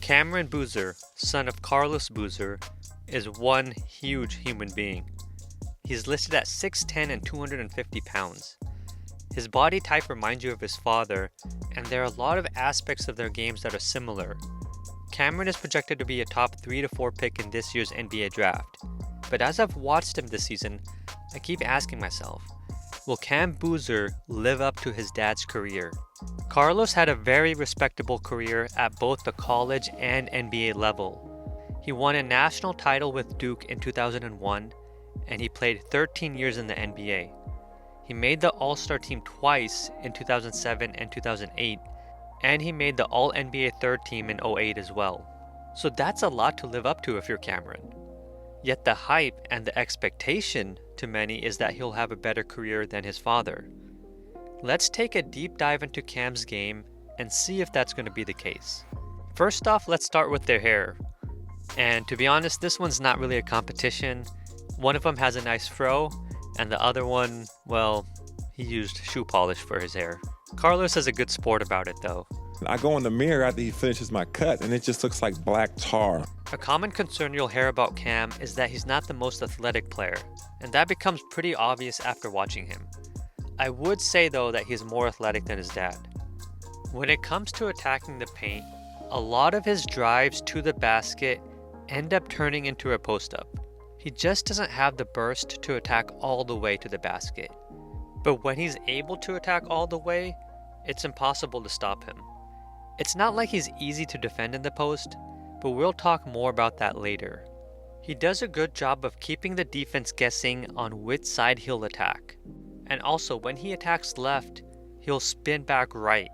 Cameron Boozer, son of Carlos Boozer, is one huge human being. He's listed at 6'10 and 250 pounds. His body type reminds you of his father, and there are a lot of aspects of their games that are similar. Cameron is projected to be a top 3 to 4 pick in this year's NBA draft. But as I've watched him this season, I keep asking myself, will Cam Boozer live up to his dad's career? Carlos had a very respectable career at both the college and NBA level. He won a national title with Duke in 2001, and he played 13 years in the NBA. He made the All-Star team twice in 2007 and 2008, and he made the All-NBA third team in 2008 as well. So that's a lot to live up to if you're Cameron. Yet the hype and the expectation to many is that he'll have a better career than his father. Let's take a deep dive into Cam's game and see if that's going to be the case. First off, let's start with their hair. And to be honest, this one's not really a competition. One of them has a nice fro, and the other one, well, he used shoe polish for his hair. Carlos is a good sport about it though. I go in the mirror after he finishes my cut and it just looks like black tar. A common concern you'll hear about Cam is that he's not the most athletic player, and that becomes pretty obvious after watching him. I would say though that he's more athletic than his dad. When it comes to attacking the paint, a lot of his drives to the basket end up turning into a post-up. He just doesn't have the burst to attack all the way to the basket. But when he's able to attack all the way, it's impossible to stop him. It's not like he's easy to defend in the post, but we'll talk more about that later. He does a good job of keeping the defense guessing on which side he'll attack. And also, when he attacks left, he'll spin back right.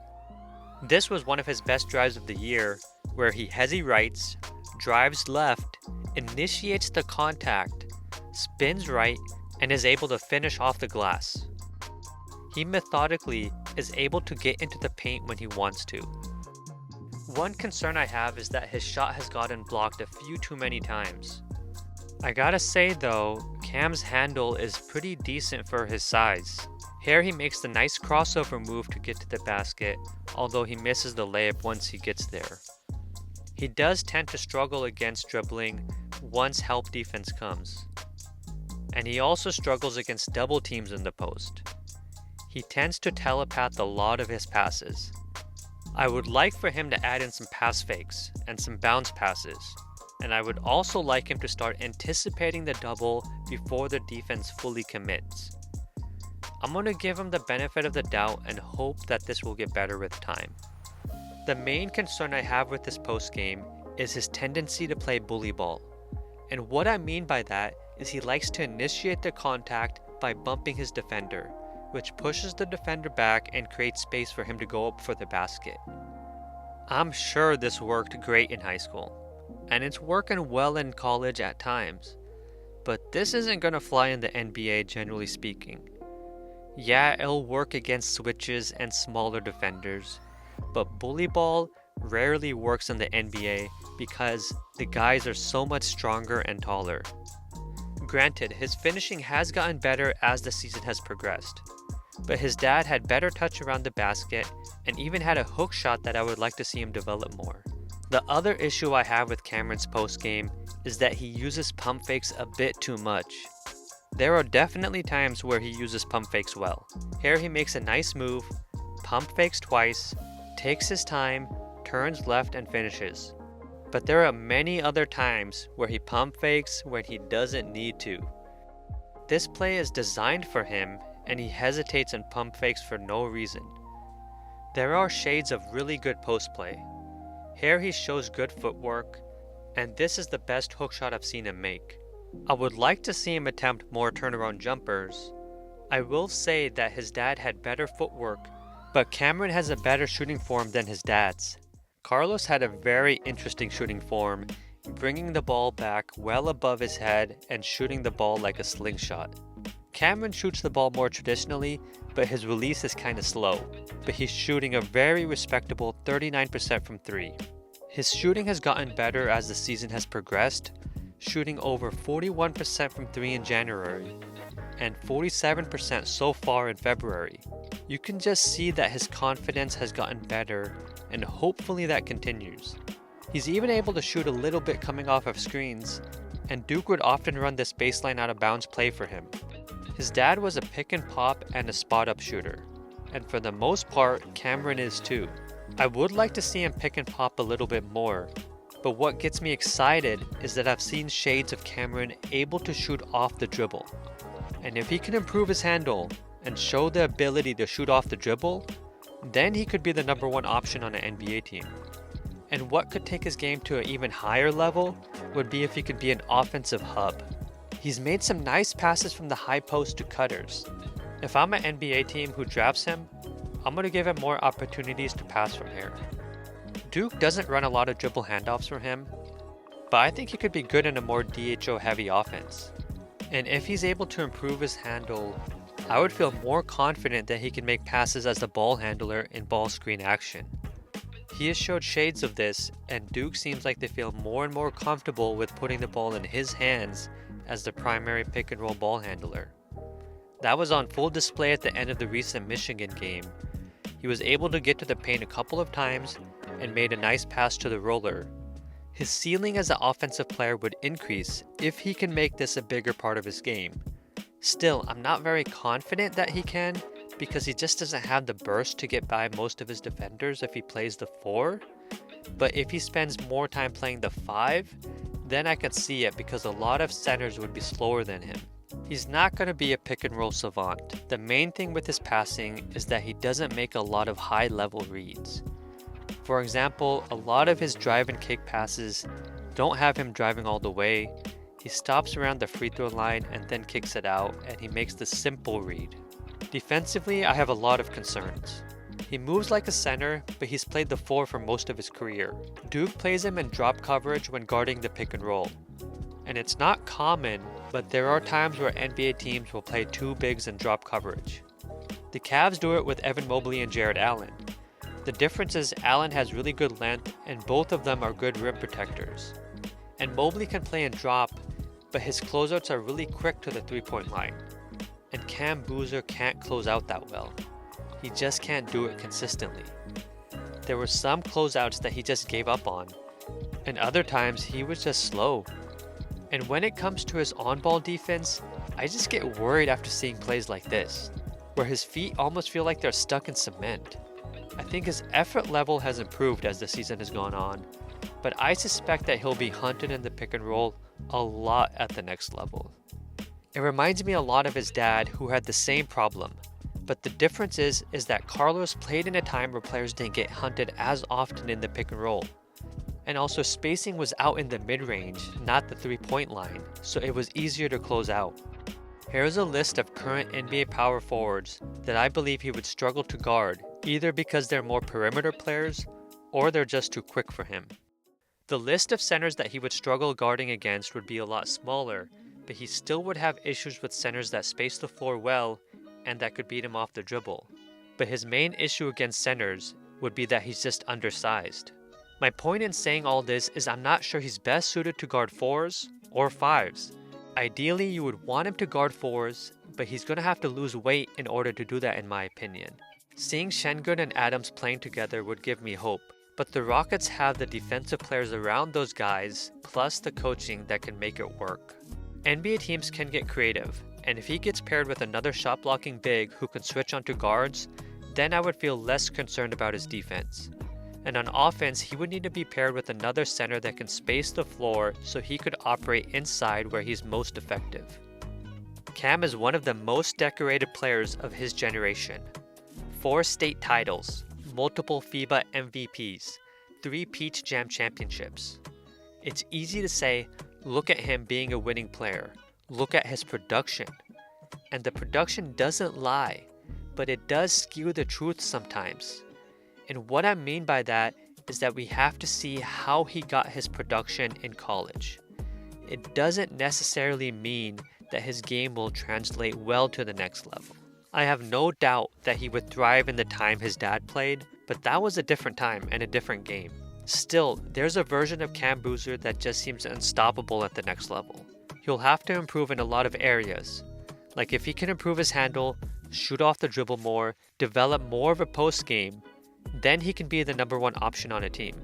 This was one of his best drives of the year, where he hesitates, drives left, initiates the contact, spins right, and is able to finish off the glass. He methodically is able to get into the paint when he wants to. One concern I have is that his shot has gotten blocked a few too many times. I gotta say though, Cam's handle is pretty decent for his size. Here he makes the nice crossover move to get to the basket, although he misses the layup once he gets there. He does tend to struggle against dribbling once help defense comes. And he also struggles against double teams in the post. He tends to telepath a lot of his passes. I would like for him to add in some pass fakes and some bounce passes. And I would also like him to start anticipating the double before the defense fully commits. I'm going to give him the benefit of the doubt and hope that this will get better with time. The main concern I have with this post game is his tendency to play bully ball. And what I mean by that is he likes to initiate the contact by bumping his defender, which pushes the defender back and creates space for him to go up for the basket. I'm sure this worked great in high school, and it's working well in college at times, but this isn't going to fly in the NBA generally speaking. Yeah, it'll work against switches and smaller defenders, but bully ball rarely works in the NBA because the guys are so much stronger and taller. Granted, his finishing has gotten better as the season has progressed, but his dad had better touch around the basket and even had a hook shot that I would like to see him develop more. The other issue I have with Cameron's post game is that he uses pump fakes a bit too much. There are definitely times where he uses pump fakes well. Here he makes a nice move, pump fakes twice, takes his time, turns left and finishes. But there are many other times where he pump fakes when he doesn't need to. This play is designed for him and he hesitates and pump fakes for no reason. There are shades of really good post play. Here he shows good footwork, and this is the best hook shot I've seen him make. I would like to see him attempt more turnaround jumpers. I will say that his dad had better footwork, but Cameron has a better shooting form than his dad's. Carlos had a very interesting shooting form, bringing the ball back well above his head and shooting the ball like a slingshot. Cameron shoots the ball more traditionally, but his release is kinda slow, but he's shooting a very respectable 39% from 3. His shooting has gotten better as the season has progressed, shooting over 41% from 3 in January, and 47% so far in February. You can just see that his confidence has gotten better, and hopefully that continues. He's even able to shoot a little bit coming off of screens, and Duke would often run this baseline out of bounds play for him. His dad was a pick and pop and a spot up shooter, and for the most part, Cameron is too. I would like to see him pick and pop a little bit more, but what gets me excited is that I've seen shades of Cameron able to shoot off the dribble. And if he can improve his handle and show the ability to shoot off the dribble, then he could be the number one option on an NBA team. And what could take his game to an even higher level would be if he could be an offensive hub. He's made some nice passes from the high post to cutters. If I'm an NBA team who drafts him, I'm going to give him more opportunities to pass from here. Duke doesn't run a lot of dribble handoffs for him, but I think he could be good in a more DHO heavy offense. And if he's able to improve his handle, I would feel more confident that he can make passes as the ball handler in ball screen action. He has showed shades of this, and Duke seems like they feel more and more comfortable with putting the ball in his hands as the primary pick and roll ball handler. That was on full display at the end of the recent Michigan game. He was able to get to the paint a couple of times and made a nice pass to the roller. His ceiling as an offensive player would increase if he can make this a bigger part of his game. Still, I'm not very confident that he can because he just doesn't have the burst to get by most of his defenders if he plays the 4. But if he spends more time playing the 5, then I could see it because a lot of centers would be slower than him. He's not going to be a pick and roll savant. The main thing with his passing is that he doesn't make a lot of high level reads. For example, a lot of his drive and kick passes don't have him driving all the way. He stops around the free throw line and then kicks it out, and he makes the simple read. Defensively, I have a lot of concerns. He moves like a center, but he's played the 4 for most of his career. Duke plays him in drop coverage when guarding the pick and roll. And it's not common, but there are times where NBA teams will play 2 bigs in drop coverage. The Cavs do it with Evan Mobley and Jarrett Allen. The difference is Allen has really good length and both of them are good rim protectors. And Mobley can play in drop, but his closeouts are really quick to the 3-point line. And Cam Boozer can't close out that well. He just can't do it consistently. There were some closeouts that he just gave up on, and other times he was just slow. And when it comes to his on-ball defense, I just get worried after seeing plays like this, where his feet almost feel like they're stuck in cement. I think his effort level has improved as the season has gone on, but I suspect that he'll be hunted in the pick and roll a lot at the next level. It reminds me a lot of his dad, who had the same problem, but the difference is that Carlos played in a time where players didn't get hunted as often in the pick and roll. And also spacing was out in the mid-range, not the 3-point line, so it was easier to close out. Here's a list of current NBA power forwards that I believe he would struggle to guard, either because they're more perimeter players or they're just too quick for him. The list of centers that he would struggle guarding against would be a lot smaller, but he still would have issues with centers that space the floor well and that could beat him off the dribble. But his main issue against centers would be that he's just undersized. My point in saying all this is I'm not sure he's best suited to guard 4s or 5s. Ideally, you would want him to guard 4s, but he's going to have to lose weight in order to do that in my opinion. Seeing Şengün and Adams playing together would give me hope, but the Rockets have the defensive players around those guys, plus the coaching that can make it work. NBA teams can get creative, and if he gets paired with another shot-blocking big who can switch onto guards, then I would feel less concerned about his defense. And on offense, he would need to be paired with another center that can space the floor so he could operate inside where he's most effective. Cam is one of the most decorated players of his generation. 4 state titles, multiple FIBA MVPs, 3 Peach Jam championships. It's easy to say, look at him being a winning player. Look at his production. And the production doesn't lie, but it does skew the truth sometimes. And what I mean by that is that we have to see how he got his production in college. It doesn't necessarily mean that his game will translate well to the next level. I have no doubt that he would thrive in the time his dad played, but that was a different time and a different game. Still, there's a version of Cam Boozer that just seems unstoppable at the next level. He'll have to improve in a lot of areas. Like if he can improve his handle, shoot off the dribble more, develop more of a post game, then he can be the number 1 option on a team.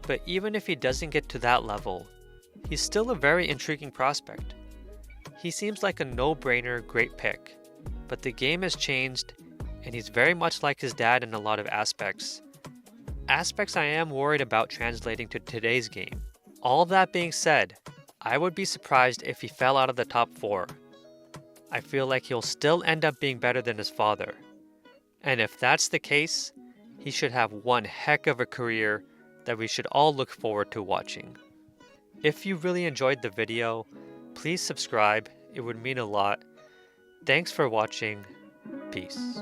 But even if he doesn't get to that level, he's still a very intriguing prospect. He seems like a no-brainer great pick, but the game has changed and he's very much like his dad in a lot of aspects. Aspects I am worried about translating to today's game. All that being said, I would be surprised if he fell out of the top 4. I feel like he'll still end up being better than his father. And if that's the case, he should have one heck of a career that we should all look forward to watching. If you really enjoyed the video, please subscribe, it would mean a lot. Thanks for watching, peace.